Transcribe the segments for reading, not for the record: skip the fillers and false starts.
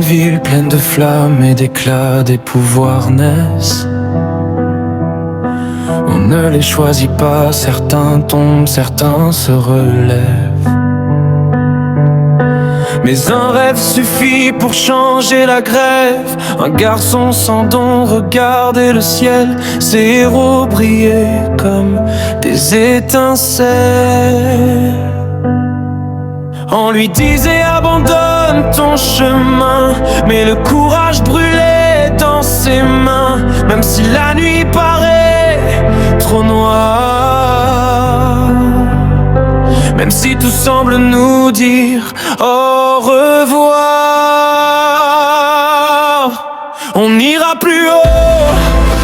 ville pleine de flammes et d'éclats, des pouvoirs naissent. On ne les choisit pas, certains tombent, certains se relèvent. Mais un rêve suffit pour changer la grève. Un garçon sans don regardait le ciel, ses héros brillaient comme des étincelles. On lui disait abandonne ton chemin, mais le courage brûlait dans ses mains. Même si la nuit paraît trop noire, même si tout semble nous dire au revoir, on n'ira plus haut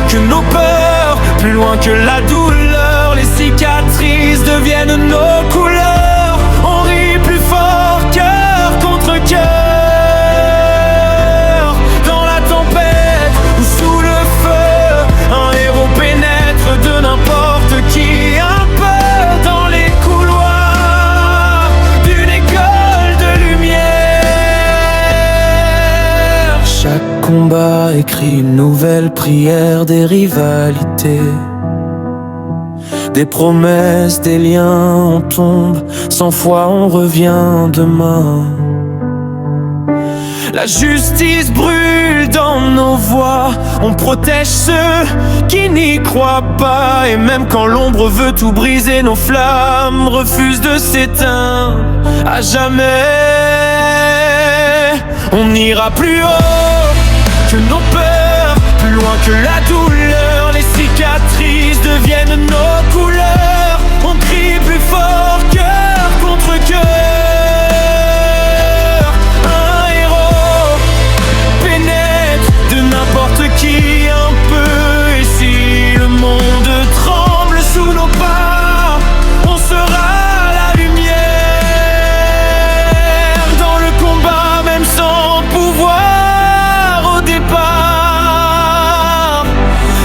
que nos peurs, plus loin que la douleur. Les cicatrices deviennent nos couleurs. On rit plus fort, cœur contre cœur. Dans la tempête ou sous le feu, un héros pénètre de n'importe qui. Un peu dans les couloirs d'une école de lumière. Chaque combat écrit une nouvelle prière, des rivalités, des promesses, des liens. On tombe 100 fois, on revient demain. La justice brûle dans nos voix. On protège ceux qui n'y croient pas. Et même quand l'ombre veut tout briser, nos flammes refusent de s'éteindre à jamais. On n'ira plus haut que nos peurs, plus loin que la douleur. Les cicatrices deviennent nos couleurs. On crie plus fort, cœur contre cœur. Un héros pénètre de n'importe qui un peu. Et si le monde tremble sous nos pas, on sera la lumière. Dans le combat, même sans pouvoir au départ,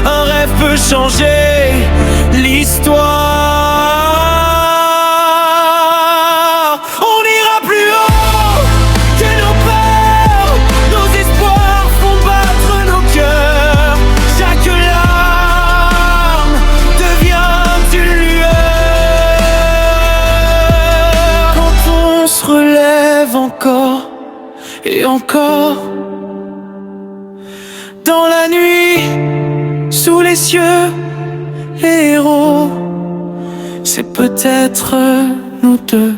un rêve peut changer l'histoire. On n'ira plus haut que nos peurs. Nos espoirs font battre nos cœurs. Chaque larme devient une lueur. Quand on se relève encore et encore, dans la nuit, sous les cieux, les héros, c'est peut-être nous deux.